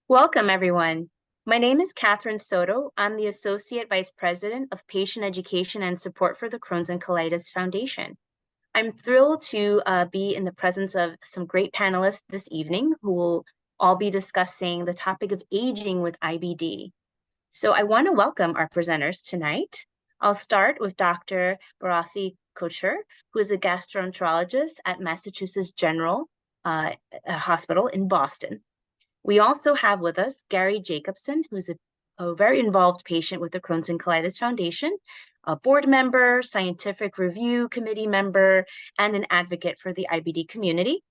Welcome, everyone. My name is Catherine Soto. I'm the Associate Vice President of Patient Education and Support for the Crohn's and Colitis Foundation. I'm thrilled to be in the presence of some great panelists this evening who will all be discussing the topic of aging with IBD. So I want to welcome our presenters tonight. I'll start with Dr. Bharati Kochar, who is a gastroenterologist at Massachusetts General Hospital in Boston. We also have with us Gary Jacobson, who's a very involved patient with the Crohn's and Colitis Foundation, a board member, scientific review committee member, and an advocate for the IBD community.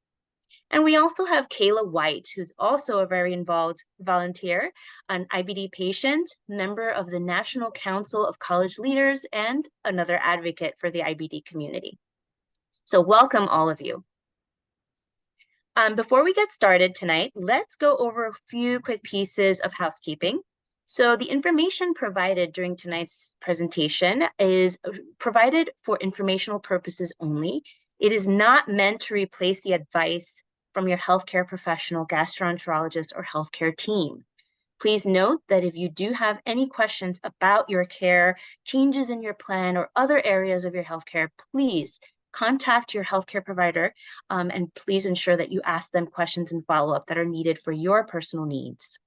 And we also have Kayla White, who's also a very involved volunteer, an IBD patient, member of the National Council of College Leaders, and another advocate for the IBD community. So welcome all of you. Before we get started tonight, let's go over a few quick pieces of housekeeping. So the information provided during tonight's presentation is provided for informational purposes only. It is not meant to replace the advice from your healthcare professional, gastroenterologist, or healthcare team. Please note that if you do have any questions about your care, changes in your plan, or other areas of your healthcare, please contact your healthcare provider and please ensure that you ask them questions and follow-up that are needed for your personal needs.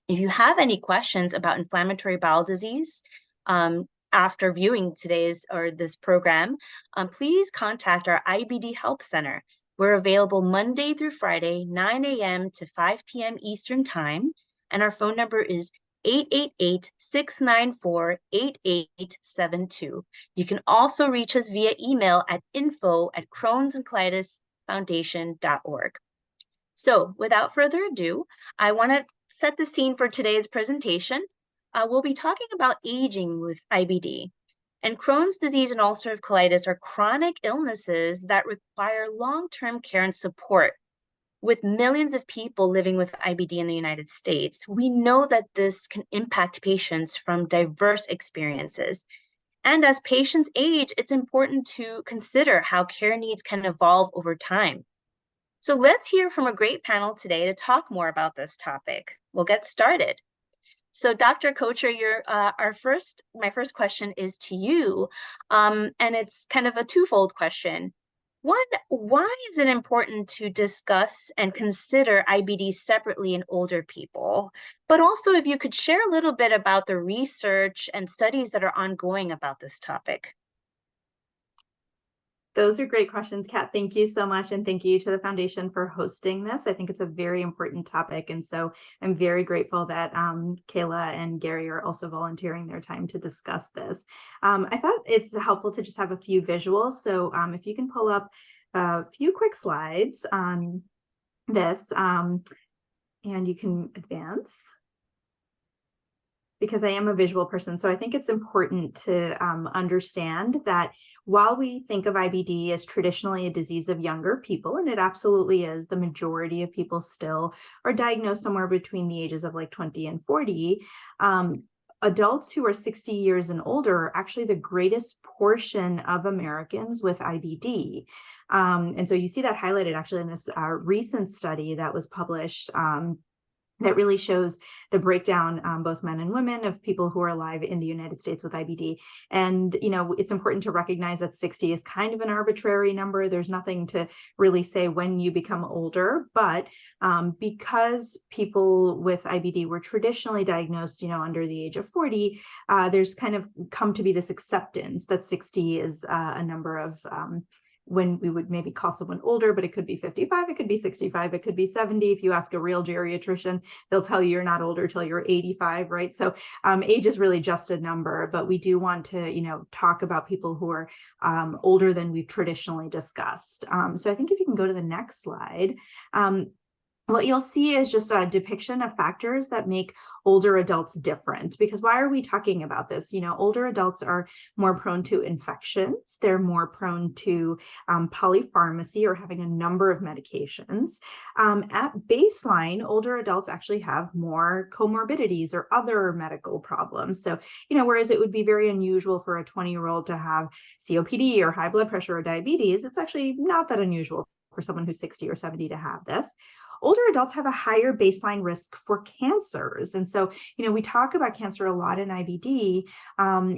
If you have any questions about inflammatory bowel disease after viewing this program, please contact our IBD Help Center. We're available Monday through Friday, 9 a.m. to 5 p.m. Eastern Time, and our phone number is 888-694-8872. You can also reach us via email at info@crohnsandcolitisfoundation.org. So without further ado, I want to set the scene for today's presentation. We'll be talking about aging with IBD. And Crohn's disease and ulcerative colitis are chronic illnesses that require long-term care and support. With millions of people living with IBD in the United States, we know that this can impact patients from diverse experiences. And as patients age, it's important to consider how care needs can evolve over time. So let's hear from a great panel today to talk more about this topic. We'll get started. So Dr. Kochar, my first question is to you, and it's kind of a twofold question. One, why is it important to discuss and consider IBD separately in older people? But also, if you could share a little bit about the research and studies that are ongoing about this topic. Those are great questions, Kat. Thank you so much. And thank you to the foundation for hosting this. I think it's a very important topic. And so I'm very grateful that Kayla and Gary are also volunteering their time to discuss this. I thought it's helpful to just have a few visuals. So if you can pull up a few quick slides on this and you can advance, because I am a visual person. So I think it's important to understand that while we think of IBD as traditionally a disease of younger people, and it absolutely is, the majority of people still are diagnosed somewhere between the ages of like 20 and 40, adults who are 60 years and older are actually the greatest portion of Americans with IBD. And so you see that highlighted actually in this recent study that was published that really shows the breakdown, both men and women, of people who are alive in the United States with IBD. And, you know, it's important to recognize that 60 is kind of an arbitrary number. There's nothing to really say when you become older, but because people with IBD were traditionally diagnosed, you know, under the age of 40, there's kind of come to be this acceptance that 60 is a number of when we would maybe call someone older, but it could be 55, it could be 65, it could be 70. If you ask a real geriatrician, they'll tell you you're not older till you're 85, right? So age is really just a number, but we do want to, you know, talk about people who are older than we've traditionally discussed. So I think if you can go to the next slide. What you'll see is just a depiction of factors that make older adults different. Because why are we talking about this? You know, older adults are more prone to infections. They're more prone to polypharmacy or having a number of medications. At baseline, older adults actually have more comorbidities or other medical problems. So, you know, whereas it would be very unusual for a 20-year-old to have COPD or high blood pressure or diabetes, it's actually not that unusual for someone who's 60 or 70 to have this. older adults have a higher baseline risk for cancers. And so, we talk about cancer a lot in IBD,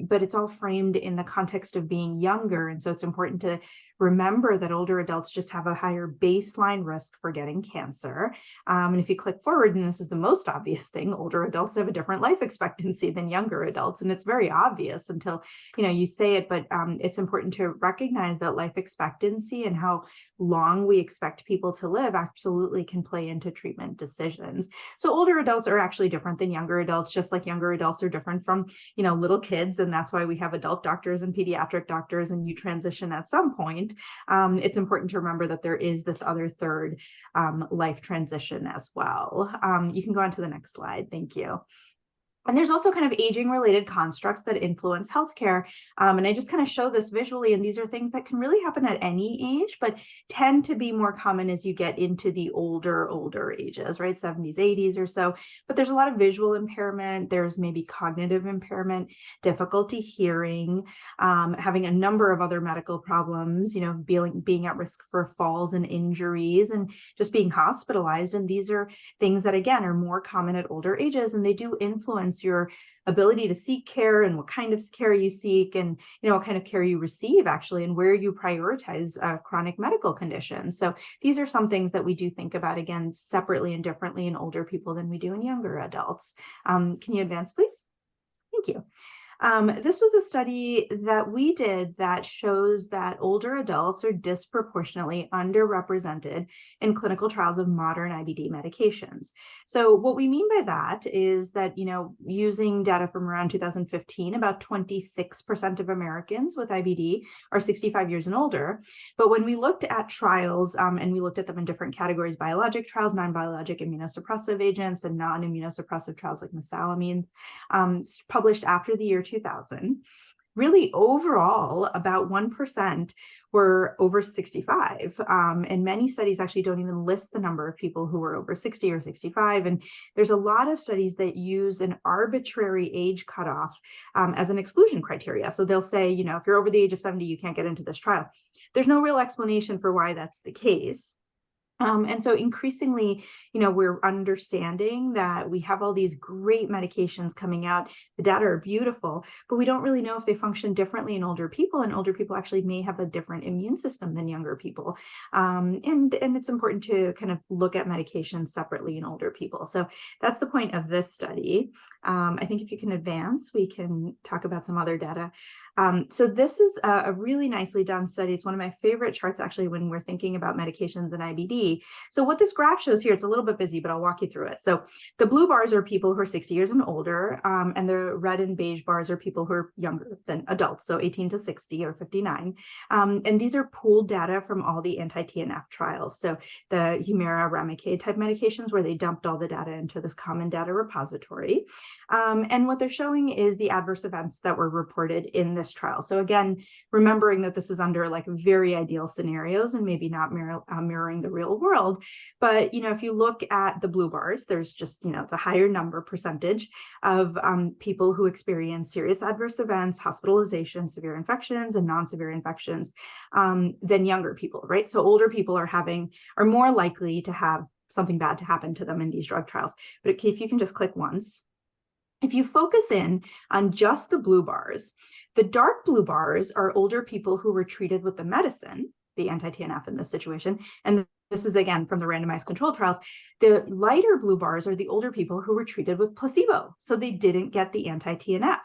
but it's all framed in the context of being younger. And so it's important to remember that older adults just have a higher baseline risk for getting cancer. And if you click forward, and this is the most obvious thing, older adults have a different life expectancy than younger adults. And it's very obvious until, you say it, but it's important to recognize that life expectancy and how long we expect people to live absolutely can play into treatment decisions. So older adults are actually different than younger adults, just like younger adults are different from, little kids. And that's why we have adult doctors and pediatric doctors, and you transition at some point. It's important to remember that there is this other third life transition as well. You can go on to the next slide. Thank you. And there's also kind of aging-related constructs that influence healthcare. And I just kind of show this visually, and these are things that can really happen at any age, but tend to be more common as you get into the older ages, right? 70s, 80s or so. But there's a lot of visual impairment. There's maybe cognitive impairment, difficulty hearing, having a number of other medical problems, being at risk for falls and injuries, and just being hospitalized. And these are things that, again, are more common at older ages, and they do influence your ability to seek care and what kind of care you seek, and what kind of care you receive actually, and where you prioritize chronic medical conditions. So these are some things that we do think about, again, separately and differently in older people than we do in younger adults. Can you advance, please? Thank you. This was a study that we did that shows that older adults are disproportionately underrepresented in clinical trials of modern IBD medications. So what we mean by that is that, using data from around 2015, about 26% of Americans with IBD are 65 years and older. But when we looked at trials, and we looked at them in different categories, biologic trials, non-biologic immunosuppressive agents, and non-immunosuppressive trials like mesalamine, published after the year 2000, really overall about 1% were over 65. And many studies actually don't even list the number of people who were over 60 or 65. And there's a lot of studies that use an arbitrary age cutoff as an exclusion criteria. So they'll say, if you're over the age of 70, you can't get into this trial. There's no real explanation for why that's the case. And so increasingly, we're understanding that we have all these great medications coming out. The data are beautiful, but we don't really know if they function differently in older people, and older people actually may have a different immune system than younger people. And it's important to kind of look at medications separately in older people. So that's the point of this study. I think if you can advance, we can talk about some other data. So this is a really nicely done study. It's one of my favorite charts, actually, when we're thinking about medications and IBD. So what this graph shows here, it's a little bit busy, but I'll walk you through it. So the blue bars are people who are 60 years and older, and the red and beige bars are people who are younger than adults, so 18 to 60 or 59. And these are pooled data from all the anti-TNF trials. So the Humira, Remicade type medications, where they dumped all the data into this common data repository. And what they're showing is the adverse events that were reported in this trial. So again, remembering that this is under like very ideal scenarios and maybe not mirroring the real world. But, if you look at the blue bars, there's just, it's a higher number percentage of people who experience serious adverse events, hospitalization, severe infections, and non-severe infections than younger people, right? So older people are more likely to have something bad to happen to them in these drug trials. But if you can just click once. If you focus in on just the blue bars, the dark blue bars are older people who were treated with the medicine, the anti-TNF in this situation, and this is again from the randomized controlled trials. The lighter blue bars are the older people who were treated with placebo, so they didn't get the anti-TNF.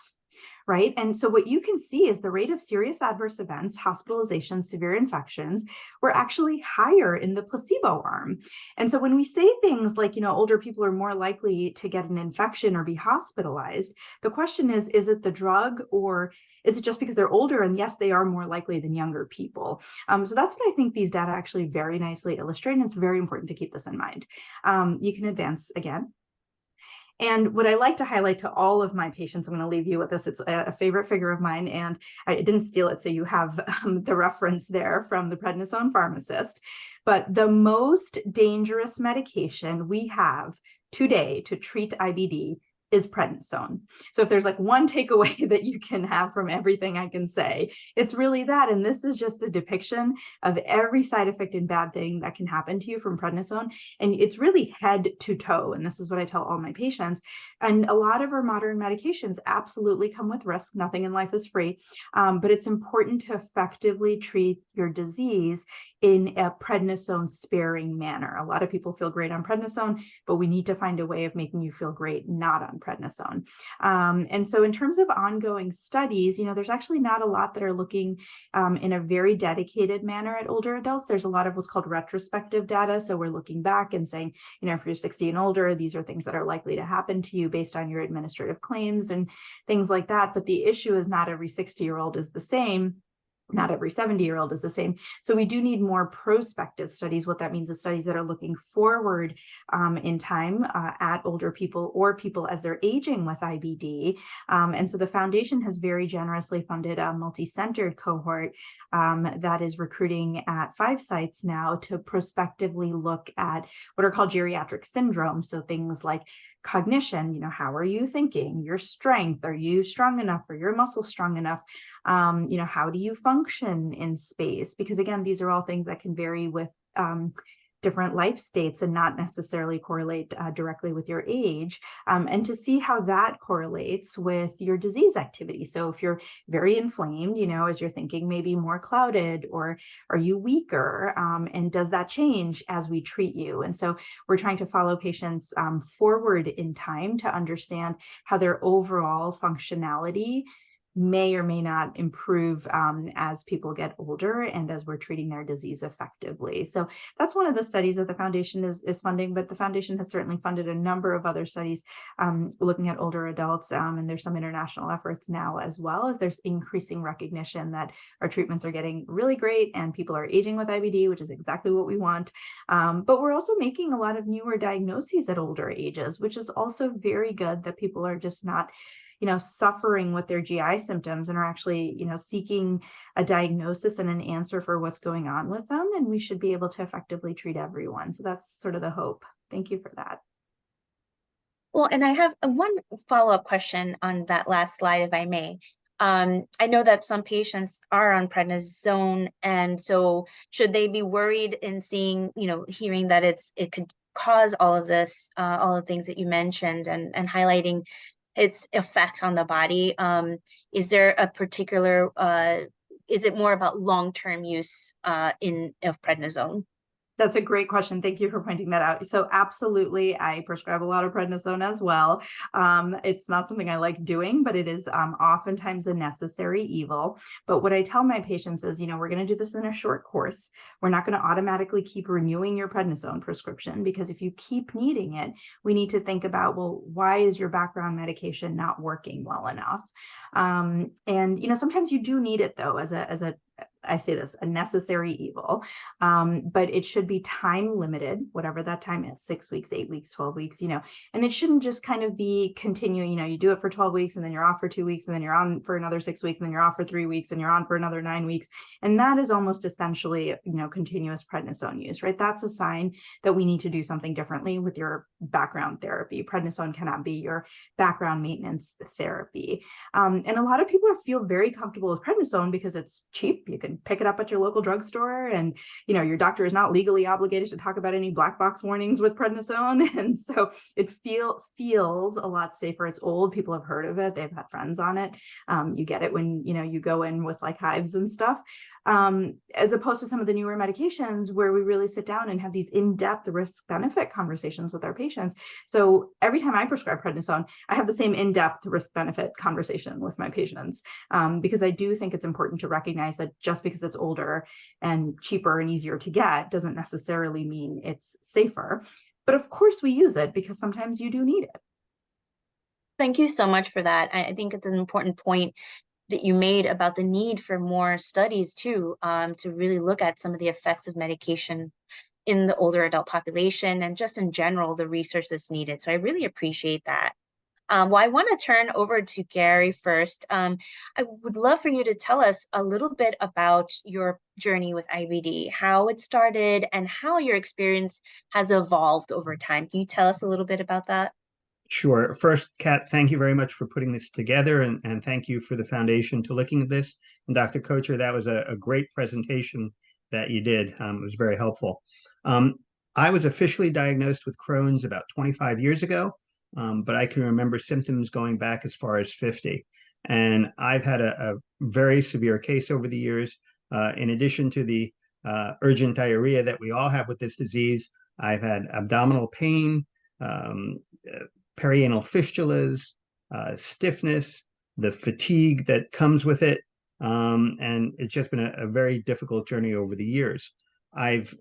Right. And so what you can see is the rate of serious adverse events, hospitalizations, severe infections were actually higher in the placebo arm. And so when we say things like, older people are more likely to get an infection or be hospitalized, the question is it the drug, or is it just because they're older? And yes, they are more likely than younger people. So that's what I think these data actually very nicely illustrate. And it's very important to keep this in mind. You can advance again. And what I like to highlight to all of my patients, I'm going to leave you with this. It's a favorite figure of mine, and I didn't steal it, so you have the reference there from the prednisone pharmacist. But the most dangerous medication we have today to treat IBD is prednisone. So if there's like one takeaway that you can have from everything I can say, it's really that. And this is just a depiction of every side effect and bad thing that can happen to you from prednisone. And it's really head to toe. And this is what I tell all my patients. And a lot of our modern medications absolutely come with risk. Nothing in life is free. But it's important to effectively treat your disease in a prednisone sparing manner. A lot of people feel great on prednisone, but we need to find a way of making you feel great not on prednisone. And so in terms of ongoing studies, there's actually not a lot that are looking in a very dedicated manner at older adults. There's a lot of what's called retrospective data. So we're looking back and saying, if you're 60 and older, these are things that are likely to happen to you based on your administrative claims and things like that. But the issue is not every 60-year-old is the same. Not every 70-year-old is the same. So we do need more prospective studies. What that means is studies that are looking forward in time at older people or people as they're aging with IBD. And so the foundation has very generously funded a multi-centered cohort that is recruiting at 5 sites now to prospectively look at what are called geriatric syndromes. So things like cognition, how are you thinking? Your strength, are you strong enough? Are your muscles strong enough? How do you function in space? Because again, these are all things that can vary with different life states and not necessarily correlate directly with your age, and to see how that correlates with your disease activity. So if you're very inflamed, as you're thinking, maybe more clouded, or are you weaker? And does that change as we treat you? And so we're trying to follow patients forward in time to understand how their overall functionality may or may not improve as people get older and as we're treating their disease effectively. So that's one of the studies that the foundation is funding, but the foundation has certainly funded a number of other studies looking at older adults, and there's some international efforts now as well, as there's increasing recognition that our treatments are getting really great and people are aging with IBD, which is exactly what we want. But we're also making a lot of newer diagnoses at older ages, which is also very good, that people are just not suffering with their GI symptoms and are actually, seeking a diagnosis and an answer for what's going on with them. And we should be able to effectively treat everyone. So that's sort of the hope. Thank you for that. Well, and I have one follow-up question on that last slide, if I may. I know that some patients are on prednisone, and so should they be worried in seeing, hearing that it could cause all of this, all the things that you mentioned, and highlighting its effect on the body? Is there a particular, is it more about long-term use of prednisone? That's a great question. Thank you for pointing that out. So absolutely, I prescribe a lot of prednisone as well. It's not something I like doing, but it is oftentimes a necessary evil. But what I tell my patients is, we're going to do this in a short course. We're not going to automatically keep renewing your prednisone prescription, because if you keep needing it, we need to think about, well, why is your background medication not working well enough? And, sometimes you do need it, though, as a I say this, a necessary evil, but it should be time limited, whatever that time is, 6 weeks, 8 weeks, 12 weeks, and it shouldn't just kind of be continuing, you do it for 12 weeks and then you're off for 2 weeks and then you're on for another 6 weeks and then you're off for 3 weeks and you're on for another 9 weeks. And that is almost essentially, continuous prednisone use, right? That's a sign that we need to do something differently with your background therapy. Prednisone cannot be your background maintenance therapy. And a lot of people feel very comfortable with prednisone because it's cheap. You can pick it up at your local drugstore, and your doctor is not legally obligated to talk about any black box warnings with prednisone, and so it feels a lot safer. It's old, people have heard of it, they've had friends on it. You get it when you go in with like hives and stuff, as opposed to some of the newer medications where we really sit down and have these in-depth risk-benefit conversations with our patients. So every time I prescribe prednisone, I have the same in-depth risk-benefit conversation with my patients, because I do think it's important to recognize that just because it's older and cheaper and easier to get doesn't necessarily mean it's safer. But of course we use it because sometimes you do need it. Thank you so much for that. I think it's an important point that you made about the need for more studies too, to really look at some of the effects of medication in the older adult population, and just in general, the research that's needed. So I really appreciate that. Well, I want to turn over to Gary first. I would love for you to tell us a little bit about your journey with IBD, how it started, and how your experience has evolved over time. Can you tell us a little bit about that? Sure. First, Kat, thank you very much for putting this together, and thank you for the foundation to looking at this. And Dr. Kochar, that was a great presentation that you did. It was very helpful. Um, I was officially diagnosed with Crohn's about 25 years ago, but I can remember symptoms going back as far as 50. And I've had a very severe case over the years. In addition to the urgent diarrhea that we all have with this disease, I've had abdominal pain, um, perianal fistulas, stiffness, the fatigue that comes with it. And it's just been a very difficult journey over the years. I've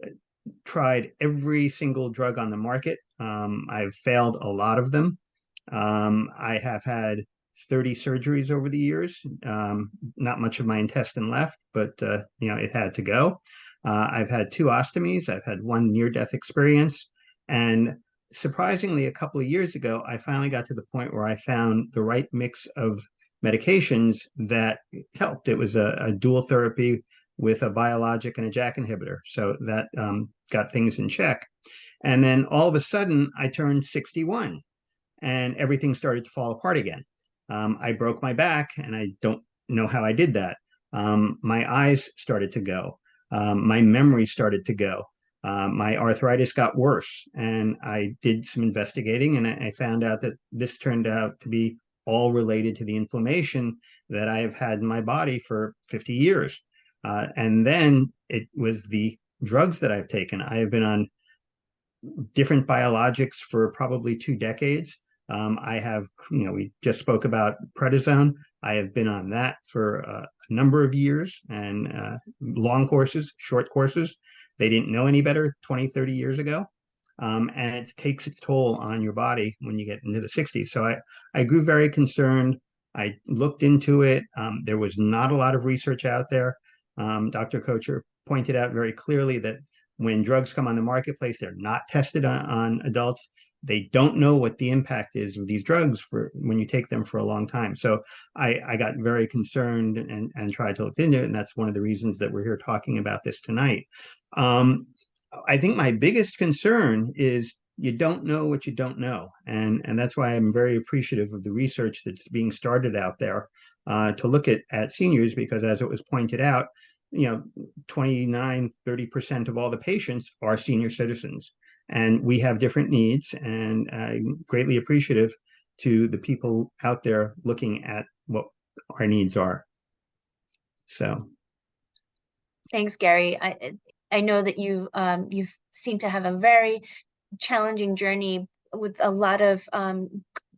tried every single drug on the market. I've failed a lot of them. I have had 30 surgeries over the years. Not much of my intestine left, but it had to go. I've had 2 ostomies. I've had 1 near-death experience, and surprisingly, a couple of years ago, I finally got to the point where I found the right mix of medications that helped. It was a dual therapy with a biologic and a JAK inhibitor, so that got things in check. And then all of a sudden, I turned 61 and everything started to fall apart again. I broke my back, and I don't know how I did that. My eyes started to go. My memory started to go. My arthritis got worse, and I did some investigating, and I found out that this turned out to be all related to the inflammation that I have had in my body for 50 years. And then it was the drugs that I've taken. I have been on different biologics for probably 2 decades. I have, we just spoke about prednisone. I have been on that for a number of years, and long courses, short courses. They didn't know any better 20, 30 years ago. And it takes its toll on your body when you get into the 60s. So I grew very concerned. I looked into it. There was not a lot of research out there. Dr. Kochar pointed out very clearly that when drugs come on the marketplace, they're not tested on adults. They don't know what the impact is of these drugs for when you take them for a long time. So I got very concerned and tried to look into it. And that's one of the reasons that we're here talking about this tonight. I think my biggest concern is you don't know what you don't know. And that's why I'm very appreciative of the research that's being started out there to look at seniors, because as it was pointed out, 29, 30% of all the patients are senior citizens, and we have different needs. And I'm greatly appreciative to the people out there looking at what our needs are. So. Thanks, Gary. I know that you seem to have a very challenging journey with a lot of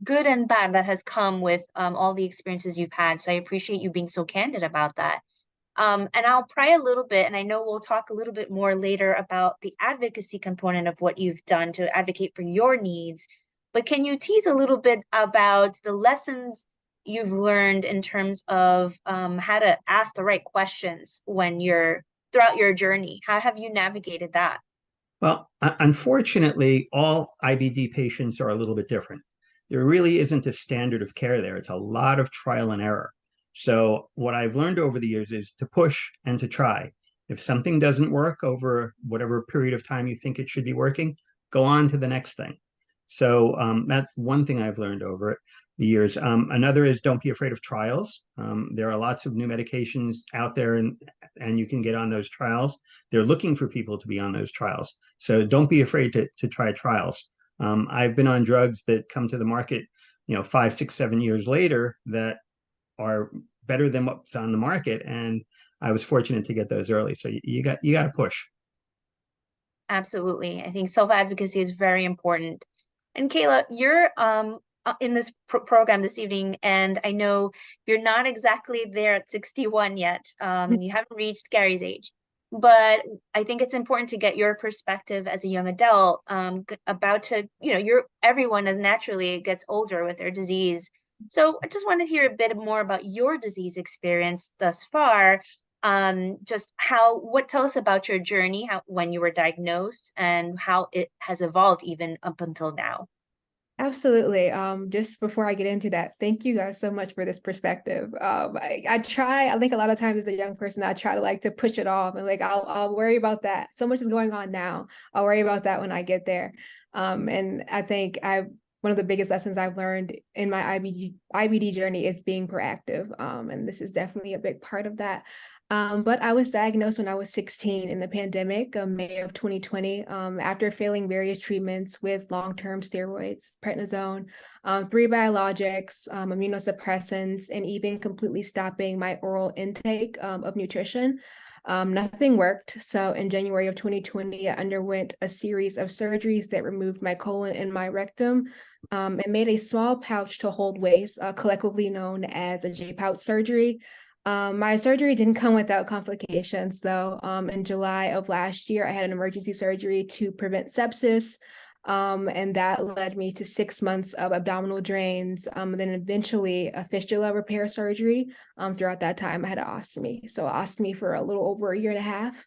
good and bad that has come with all the experiences you've had. So I appreciate you being so candid about that. And I'll pry a little bit, and I know we'll talk a little bit more later about the advocacy component of what you've done to advocate for your needs. But can you tease a little bit about the lessons you've learned in terms of how to ask the right questions when you're throughout your journey? How have you navigated that? Well, unfortunately, all IBD patients are a little bit different. There really isn't a standard of care there. It's a lot of trial and error. So what I've learned over the years is to push and to try. If something doesn't work over whatever period of time you think it should be working, go on to the next thing. So that's one thing I've learned over the years. Another is don't be afraid of trials. There are lots of new medications out there, and you can get on those trials. They're looking for people to be on those trials. So don't be afraid to try trials. I've been on drugs that come to the market, 5, 6, 7 years later that are better than what's on the market. And I was fortunate to get those early. So you got to push. Absolutely. I think self-advocacy is very important. And Kayla, you're in this program this evening, and I know you're not exactly there at 61 yet. You haven't reached Gary's age, but I think it's important to get your perspective as a young adult about to, everyone as naturally gets older with their disease. So I just want to hear a bit more about your disease experience thus far. Tell us about your journey, when you were diagnosed, and how it has evolved even up until now. Absolutely. Just before I get into that, thank you guys so much for this perspective. I think a lot of times as a young person, I try to push it off and I'll worry about that. So much is going on now. I'll worry about that when I get there. And I think when one of the biggest lessons I've learned in my IBD journey is being proactive. And this is definitely a big part of that. But I was diagnosed when I was 16 in the pandemic, May of 2020, after failing various treatments with long-term steroids, prednisone, 3 biologics, immunosuppressants, and even completely stopping my oral intake of nutrition. Nothing worked. So in January of 2020, I underwent a series of surgeries that removed my colon and my rectum, and made a small pouch to hold waste, collectively known as a J-pouch surgery. My surgery didn't come without complications, though. In July of last year, I had an emergency surgery to prevent sepsis, and that led me to 6 months of abdominal drains, and then eventually a fistula repair surgery. Throughout that time, I had an ostomy. So ostomy for a little over a year and a half.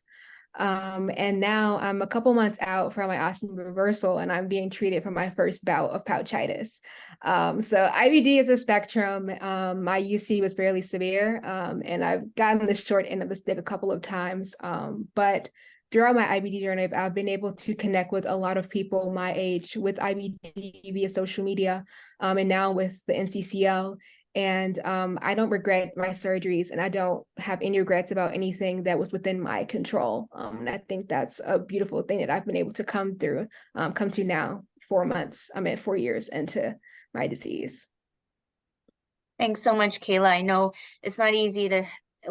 And now I'm a couple months out from my ostomy reversal, and I'm being treated for my first bout of pouchitis. So IBD is a spectrum. My UC was fairly severe, and I've gotten the short end of the stick a couple of times. But throughout my IBD journey, I've been able to connect with a lot of people my age with IBD via social media, and now with the NCCL. And I don't regret my surgeries, and I don't have any regrets about anything that was within my control. And I think that's a beautiful thing that I've been able to come to now, 4 months, 4 years into my disease. Thanks so much, Kayla. I know it's not easy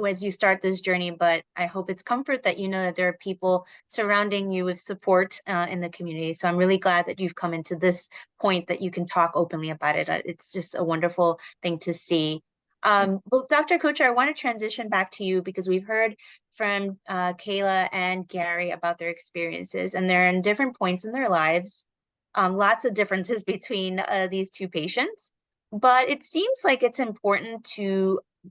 as you start this journey, but I hope it's comfort that you know that there are people surrounding you with support in the community. So I'm really glad that you've come into this point that you can talk openly about it. It's just a wonderful thing to see. Well, Dr. Kochar, I want to transition back to you because we've heard from Kayla and Gary about their experiences, and they're in different points in their lives. Lots of differences between these two patients, but it seems like it's important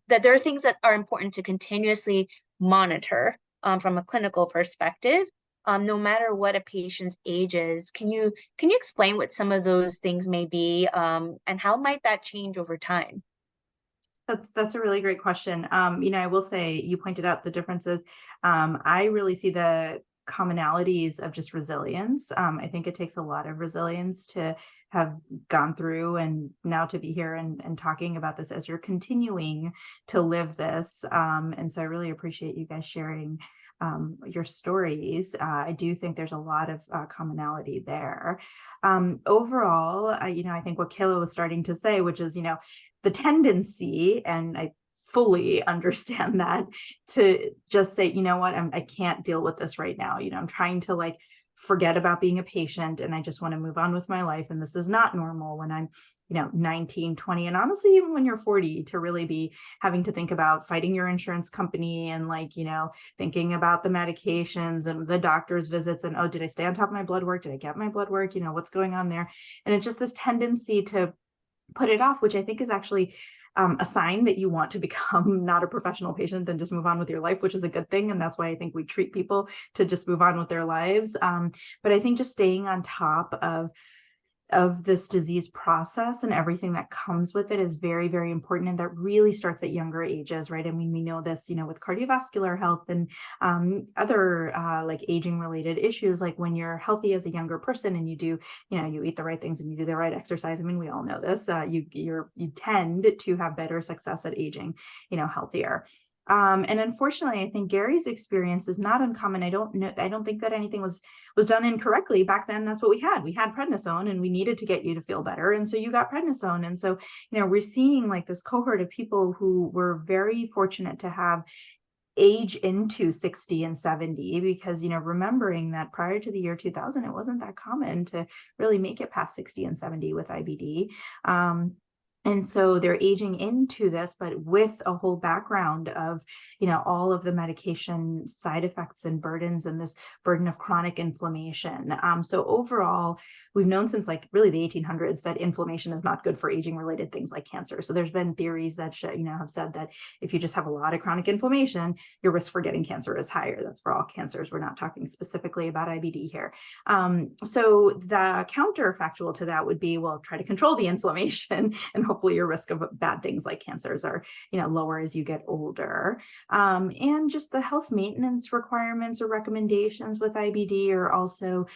that there are things that are important to continuously monitor from a clinical perspective, no matter what a patient's age is. Can you explain what some of those things may be, and how might that change over time? That's a really great question. I will say you pointed out the differences. I really see the commonalities of just resilience. I think it takes a lot of resilience to have gone through and now to be here and talking about this as you're continuing to live this. And so I really appreciate you guys sharing your stories. I do think there's a lot of commonality there. Overall, I think what Kayla was starting to say, which is, the tendency, and I fully understand that, to just say, you know what, I can't deal with this right now. I'm trying to forget about being a patient, and I just want to move on with my life. And this is not normal when I'm 19, 20, and honestly, even when you're 40, to really be having to think about fighting your insurance company and thinking about the medications and the doctor's visits and, oh, did I stay on top of my blood work? Did I get my blood work? What's going on there? And it's just this tendency to put it off, which I think is actually a sign that you want to become not a professional patient and just move on with your life, which is a good thing. And that's why I think we treat people to just move on with their lives. But I think just staying on top of this disease process and everything that comes with it is very, very important. And that really starts at younger ages, right? I mean, we know this, with cardiovascular health and other aging related issues, like when you're healthy as a younger person and you do, you eat the right things and you do the right exercise. I mean, we all know this, you tend to have better success at aging, healthier. And unfortunately, I think Gary's experience is not uncommon. I don't think that anything was done incorrectly back then. That's what we had. We had prednisone, and we needed to get you to feel better. And so you got prednisone. And so, we're seeing this cohort of people who were very fortunate to have age into 60 and 70, because, remembering that prior to the year 2000, it wasn't that common to really make it past 60 and 70 with IBD. And so they're aging into this, but with a whole background of, all of the medication side effects and burdens and this burden of chronic inflammation. So overall, we've known since really the 1800s that inflammation is not good for aging related things like cancer. So there's been theories that, have said that if you just have a lot of chronic inflammation, your risk for getting cancer is higher. That's for all cancers. We're not talking specifically about IBD here. So the counterfactual to that would be, well, try to control the inflammation and hopefully hopefully your risk of bad things like cancers are, lower as you get older. And just the health maintenance requirements or recommendations with IBD are also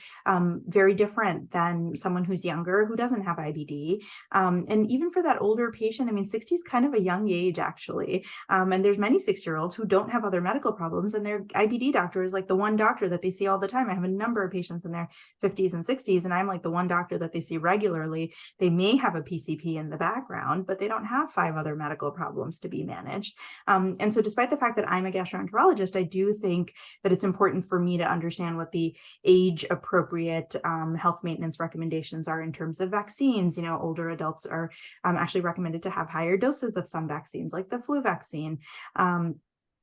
very different than someone who's younger who doesn't have IBD. And even for that older patient, 60 is kind of a young age, actually. And there's many 6-year-olds who don't have other medical problems, and their IBD doctor is like the one doctor that they see all the time. I have a number of patients in their 50s and 60s, and I'm like the one doctor that they see regularly. They may have a PCP in the background, but they don't have 5 other medical problems to be managed. And so despite the fact that I'm a gastroenterologist, I do think that it's important for me to understand what the age appropriate health maintenance recommendations are in terms of vaccines. Older adults are actually recommended to have higher doses of some vaccines, like the flu vaccine.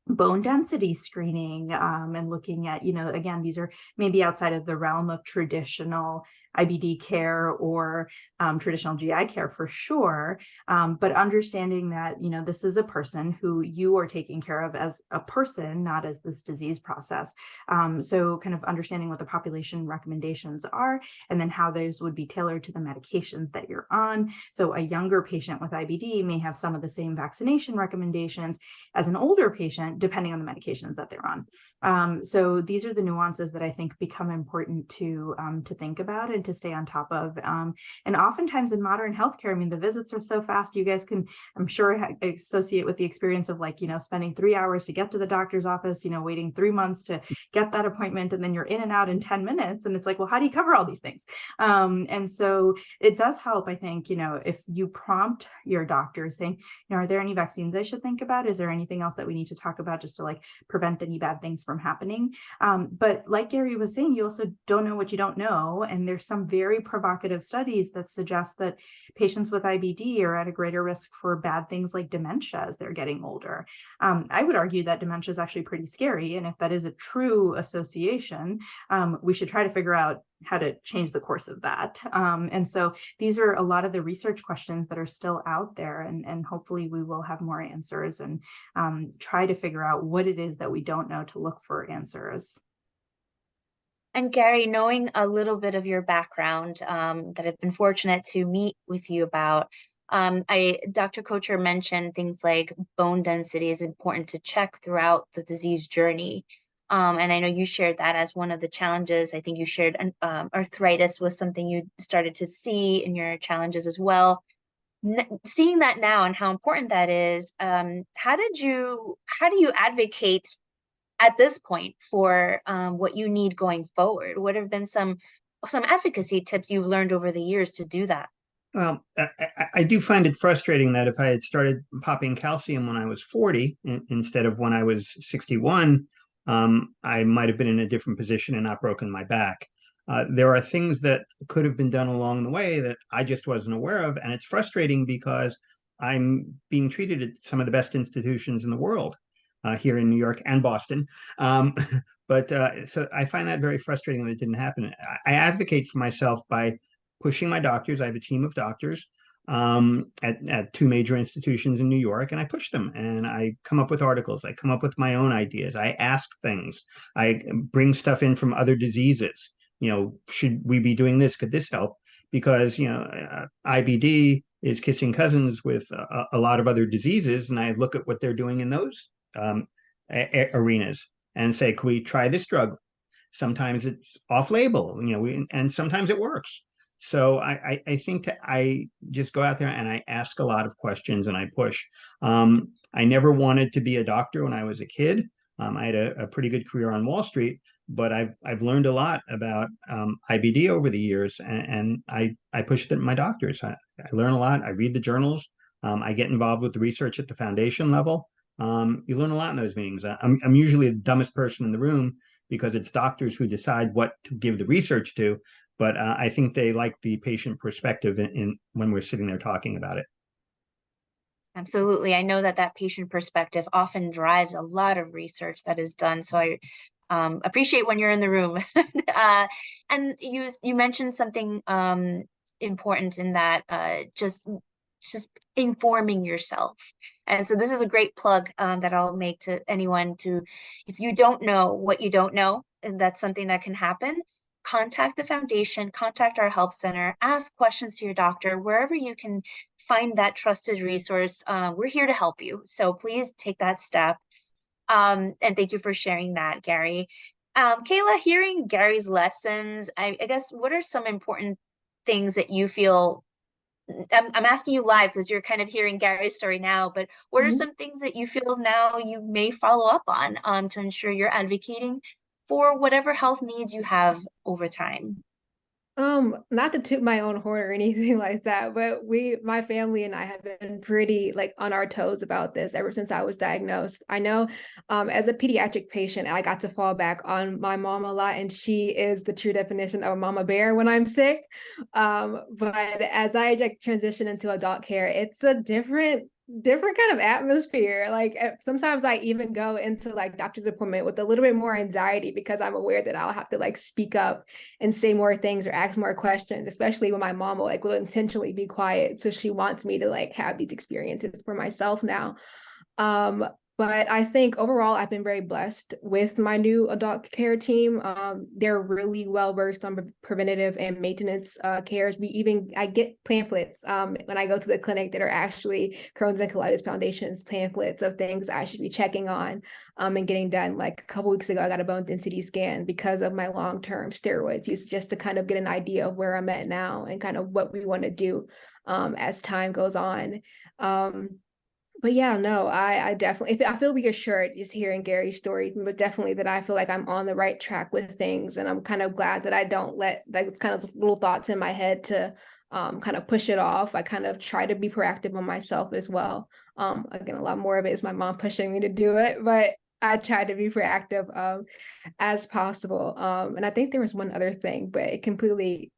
Bone density screening, and looking at, again, these are maybe outside of the realm of traditional IBD care or traditional GI care for sure, but understanding that, this is a person who you are taking care of as a person, not as this disease process. So kind of understanding what the population recommendations are, and then how those would be tailored to the medications that you're on. So a younger patient with IBD may have some of the same vaccination recommendations as an older patient, depending on the medications that they're on. So these are the nuances that I think become important to think about and to stay on top of. And oftentimes in modern healthcare, the visits are so fast. You guys can, I'm sure, associate with the experience of spending 3 hours to get to the doctor's office, waiting 3 months to get that appointment, and then you're in and out in 10 minutes. And it's like, well, how do you cover all these things? And so it does help, I think, if you prompt your doctor saying, are there any vaccines I should think about? Is there anything else that we need to talk about just to prevent any bad things from happening? But like Gary was saying, you also don't know what you don't know. And there's some very provocative studies that suggest that patients with IBD are at a greater risk for bad things like dementia as they're getting older. I would argue that dementia is actually pretty scary. And if that is a true association, we should try to figure out how to change the course of that. And so these are a lot of the research questions that are still out there, and hopefully we will have more answers and try to figure out what it is that we don't know to look for answers. And Gary, knowing a little bit of your background that I've been fortunate to meet with you about, Dr. Kochar mentioned things like bone density is important to check throughout the disease journey. And I know you shared that as one of the challenges. I think you shared arthritis was something you started to see in your challenges as well. Seeing that now and how important that is, how do you advocate at this point for what you need going forward? What have been some advocacy tips you've learned over the years to do that? Well, I do find it frustrating that if I had started popping calcium when I was 40 instead of when I was 61, I might have been in a different position and not broken my back. There are things that could have been done along the way that I just wasn't aware of. And it's frustrating because I'm being treated at some of the best institutions in the world here in New York and Boston. So I find that very frustrating that it didn't happen. I advocate for myself by pushing my doctors. I have a team of doctors at 2 major institutions in New York, and I push them and I come up with articles. I come up with my own ideas. I ask things. I bring stuff in from other diseases. Should we be doing this? Could this help? Because, IBD is kissing cousins with a lot of other diseases. And I look at what they're doing in those arenas and say, can we try this drug? Sometimes it's off label, and sometimes it works. So I think that I just go out there and I ask a lot of questions and I push. I never wanted to be a doctor when I was a kid. I had a pretty good career on Wall Street, but I've learned a lot about IBD over the years, and I push my doctors. I learn a lot. I read the journals. I get involved with the research at the foundation level. You learn a lot in those meetings. I'm usually the dumbest person in the room because it's doctors who decide what to give the research to. But I think they like the patient perspective in when we're sitting there talking about it. Absolutely. I know that patient perspective often drives a lot of research that is done. So I appreciate when you're in the room. And you mentioned something important in that, just informing yourself. And so this is a great plug that I'll make to anyone if you don't know what you don't know, and that's something that can happen, contact the foundation, contact our help center, ask questions to your doctor, wherever you can find that trusted resource. We're here to help you. So please take that step. And thank you for sharing that, Gary. Kayla, hearing Gary's lessons, I guess, what are some important things that you feel, I'm asking you live because you're kind of hearing Gary's story now, but what are some things that you feel now you may follow up on to ensure you're advocating for whatever health needs you have over time? Not to toot my own horn or anything like that, but my family and I have been pretty like on our toes about this ever since I was diagnosed. I know, as a pediatric patient, I got to fall back on my mom a lot, and she is the true definition of a mama bear when I'm sick. But as I like transition into adult care, it's a different kind of atmosphere. Like sometimes I even go into like doctor's appointment with a little bit more anxiety because I'm aware that I'll have to like speak up and say more things or ask more questions, especially when my mom will intentionally be quiet. So she wants me to like have these experiences for myself now. But I think overall, I've been very blessed with my new adult care team. They're really well versed on preventative and maintenance cares. I get pamphlets when I go to the clinic that are actually Crohn's and Colitis Foundation's pamphlets of things I should be checking on and getting done. Like a couple weeks ago, I got a bone density scan because of my long-term steroids use, just to kind of get an idea of where I'm at now and kind of what we want to do as time goes on. But yeah, no, I definitely, I feel reassured just hearing Gary's story, but definitely that I feel like I'm on the right track with things. And I'm kind of glad that I don't let like kind of little thoughts in my head to kind of push it off. I kind of try to be proactive on myself as well. Again, a lot more of it is my mom pushing me to do it, but I try to be proactive as possible. And I think there was one other thing, but it completely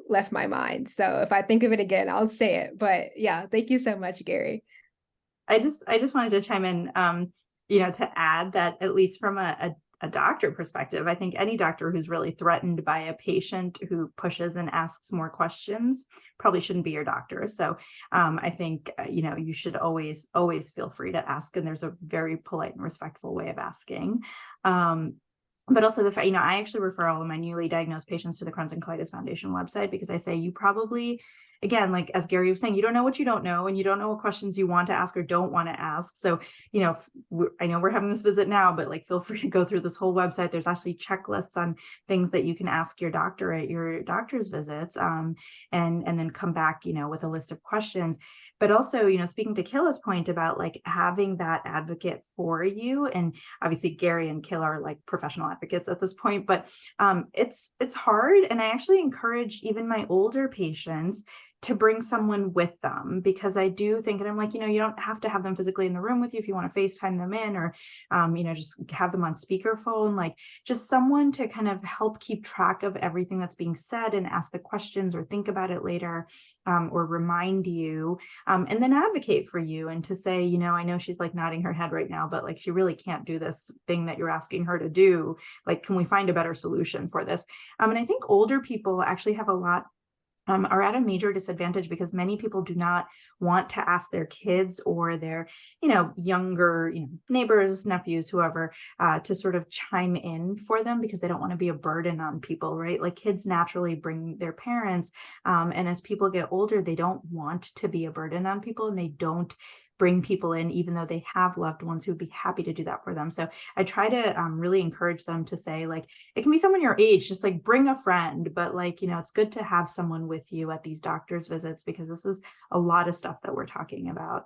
left my mind. So if I think of it again, I'll say it. But yeah, thank you so much, Gary. I just wanted to chime in, to add that at least from a doctor perspective, I think any doctor who's really threatened by a patient who pushes and asks more questions probably shouldn't be your doctor. So I think, you should always feel free to ask. And there's a very polite and respectful way of asking. But also the fact, I actually refer all of my newly diagnosed patients to the Crohn's and Colitis Foundation website, because I say you probably, again, like as Gary was saying, you don't know what you don't know, and you don't know what questions you want to ask or don't want to ask. So, I know we're having this visit now, but like feel free to go through this whole website. There's actually checklists on things that you can ask your doctor at your doctor's visits, and then come back, with a list of questions. But also, speaking to Kayla's point about like having that advocate for you, and obviously Gary and Kayla are like professional advocates at this point, but it's hard. And I actually encourage even my older patients to bring someone with them, because I do think, and I'm like, you don't have to have them physically in the room with you if you want to FaceTime them in, or, just have them on speakerphone, like just someone to kind of help keep track of everything that's being said and ask the questions or think about it later, or remind you, and then advocate for you, and to say, I know she's like nodding her head right now, but like, she really can't do this thing that you're asking her to do. Like, can we find a better solution for this? And I think older people actually have a lot are at a major disadvantage, because many people do not want to ask their kids or their, younger, neighbors, nephews, whoever, to sort of chime in for them, because they don't want to be a burden on people, right? Like kids naturally bring their parents. And as people get older, they don't want to be a burden on people, and they don't bring people in, even though they have loved ones who would be happy to do that for them. So I try to really encourage them to say, like, it can be someone your age, just like bring a friend, but like, it's good to have someone with you at these doctor's visits, because this is a lot of stuff that we're talking about.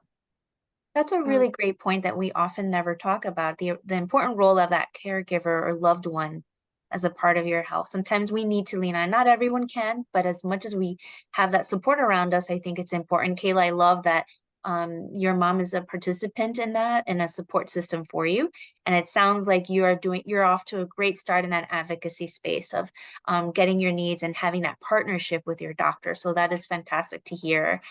That's a really great point that we often never talk about, the important role of that caregiver or loved one as a part of your health. Sometimes we need to lean on, not everyone can, but as much as we have that support around us, I think it's important. Kayla, I love that your mom is a participant in that and a support system for you. And it sounds like you're off to a great start in that advocacy space of getting your needs and having that partnership with your doctor. So that is fantastic to hear.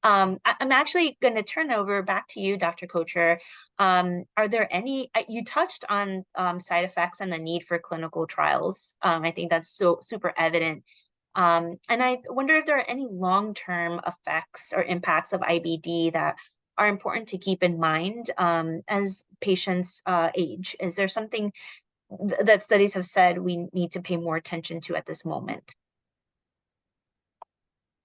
I'm actually going to turn over back to you, Dr. Kochar. Are there any, you touched on side effects and the need for clinical trials. I think that's so super evident. And I wonder if there are any long-term effects or impacts of IBD that are important to keep in mind as patients age. Is there something that studies have said we need to pay more attention to at this moment?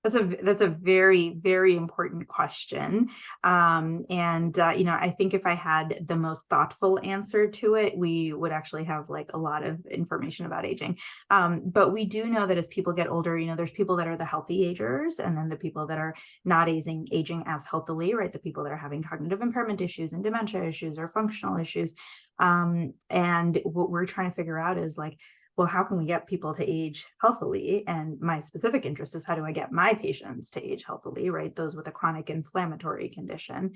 That's a very, very important question. I think if I had the most thoughtful answer to it, we would actually have like a lot of information about aging. But we do know that as people get older, there's people that are the healthy agers, and then the people that are not aging as healthily, right? The people that are having cognitive impairment issues and dementia issues or functional issues. And what we're trying to figure out is like, well, how can we get people to age healthily? And my specific interest is how do I get my patients to age healthily, right? Those with a chronic inflammatory condition.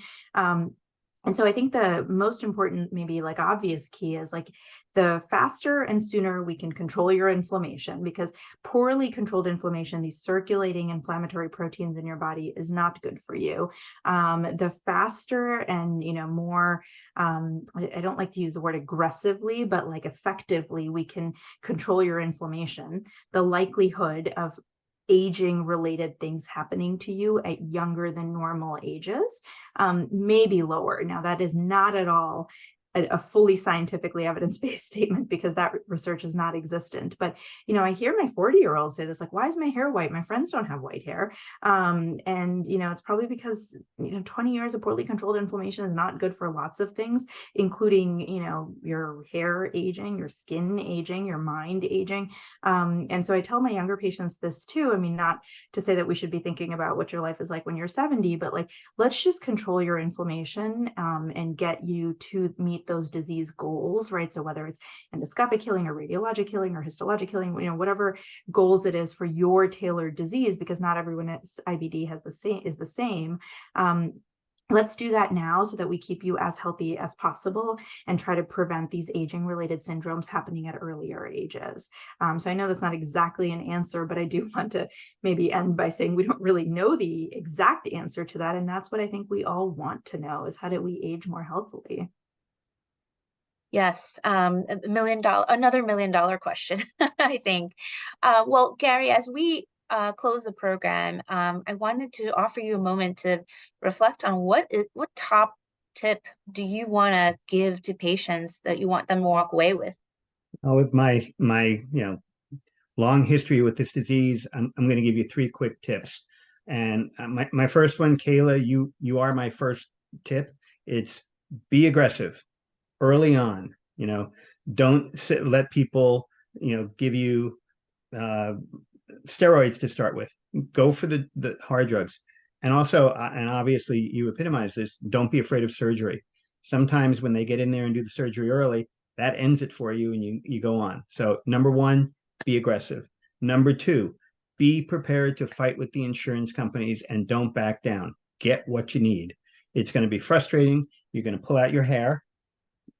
And so I think the most important, maybe like obvious key is like the faster and sooner we can control your inflammation, because poorly controlled inflammation, these circulating inflammatory proteins in your body, is not good for you. The faster and, more, I don't like to use the word aggressively, but like effectively we can control your inflammation, the likelihood of aging related things happening to you at younger than normal ages may be lower. Now, that is not at all a fully scientifically evidence-based statement, because that research is not existent. But, I hear my 40-year-old say this, like, why is my hair white? My friends don't have white hair. It's probably because, 20 years of poorly controlled inflammation is not good for lots of things, including, your hair aging, your skin aging, your mind aging. And so I tell my younger patients this too. I mean, not to say that we should be thinking about what your life is like when you're 70, but like, let's just control your inflammation and get you to meet those disease goals, right? So whether it's endoscopic healing or radiologic healing or histologic healing, whatever goals it is for your tailored disease, because not everyone's IBD is the same. Let's do that now so that we keep you as healthy as possible and try to prevent these aging related syndromes happening at earlier ages. So I know that's not exactly an answer, but I do want to maybe end by saying we don't really know the exact answer to that. And that's what I think we all want to know, is how do we age more healthily? Yes, another $1 million question, I think. Well, Gary, as we close the program, I wanted to offer you a moment to reflect on what top tip do you want to give to patients that you want them to walk away with? With my long history with this disease, I'm going to give you 3 quick tips. And my first one, Kayla, you are my first tip. It's be aggressive early on. Don't let people give you steroids to start with. Go for the hard drugs. And also, and obviously you epitomize this, don't be afraid of surgery. Sometimes when they get in there and do the surgery early, that ends it for you and you go on. So number 1, be aggressive. Number 2, be prepared to fight with the insurance companies and don't back down. Get what you need. It's going to be frustrating. You're going to pull out your hair,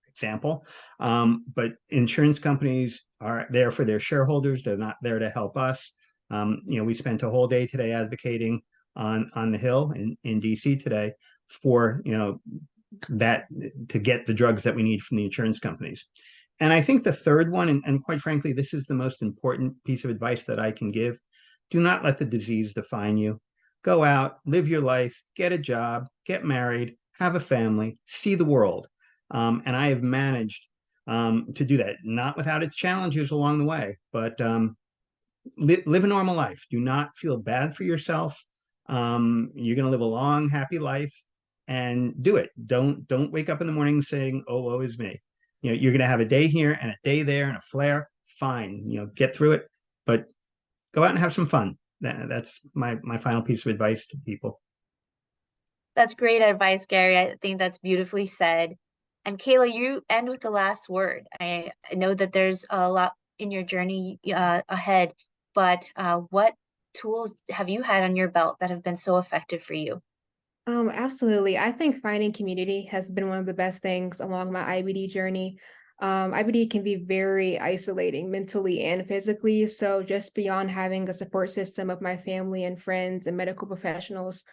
example. But insurance companies are there for their shareholders. They're not there to help us. We spent a whole day today advocating on the Hill in DC today for, that to get the drugs that we need from the insurance companies. And I think the third one, and quite frankly, this is the most important piece of advice that I can give. Do not let the disease define you. Go out, live your life, get a job, get married, have a family, see the world. And I have managed to do that, not without its challenges along the way, but live a normal life. Do not feel bad for yourself. You're going to live a long, happy life, and do it. Don't wake up in the morning saying, "Oh, woe is me." You're going to have a day here and a day there and a flare. Fine, get through it, but go out and have some fun. That's my final piece of advice to people. That's great advice, Gary. I think that's beautifully said. And Kayla, you end with the last word. I know that there's a lot in your journey ahead, but what tools have you had on your belt that have been so effective for you? Absolutely. I think finding community has been one of the best things along my IBD journey. IBD can be very isolating mentally and physically. So just beyond having a support system of my family and friends and medical professionals,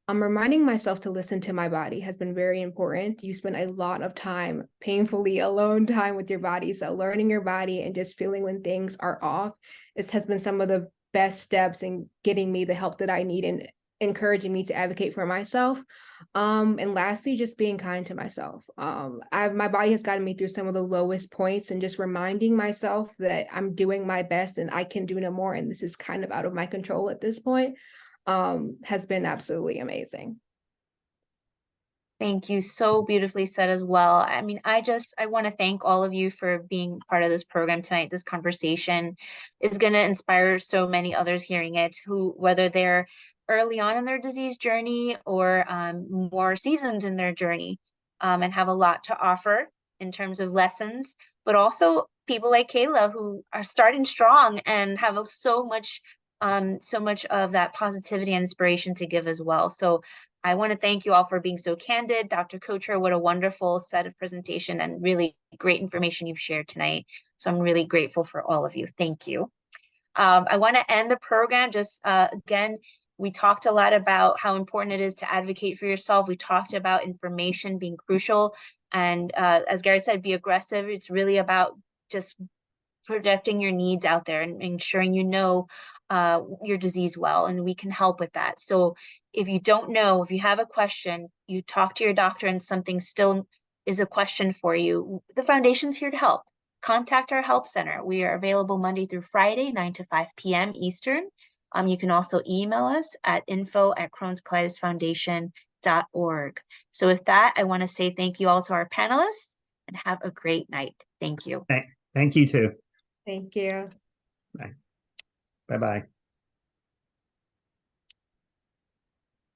reminding myself to listen to my body has been very important. You spend a lot of time, painfully alone time with your body. So learning your body and just feeling when things are off, has been some of the best steps in getting me the help that I need encouraging me to advocate for myself. And lastly, just being kind to myself. My body has gotten me through some of the lowest points, and just reminding myself that I'm doing my best and I can do no more. And this is kind of out of my control at this point, has been absolutely amazing. Thank you. So beautifully said as well. I mean, I want to thank all of you for being part of this program tonight. This conversation is going to inspire so many others hearing it, who, whether they're early on in their disease journey or more seasoned in their journey, and have a lot to offer in terms of lessons, but also people like Kayla who are starting strong and have so much of that positivity and inspiration to give as well. So I want to thank you all for being so candid. Dr. Kochar, what a wonderful set of presentation and really great information you've shared tonight. So I'm really grateful for all of you. Thank you. I want to end the program just again, we talked a lot about how important it is to advocate for yourself. We talked about information being crucial. And as Gary said, be aggressive. It's really about just projecting your needs out there and ensuring you know your disease well, and we can help with that. So if you don't know, if you have a question, you talk to your doctor and something still is a question for you, the foundation's here to help. Contact our help center. We are available Monday through Friday, 9 to 5 p.m. Eastern. You can also email us at info@crohnscolitisfoundation.org. So with that, I want to say thank you all to our panelists and have a great night. Thank you. Thank you too. Thank you. Bye-bye.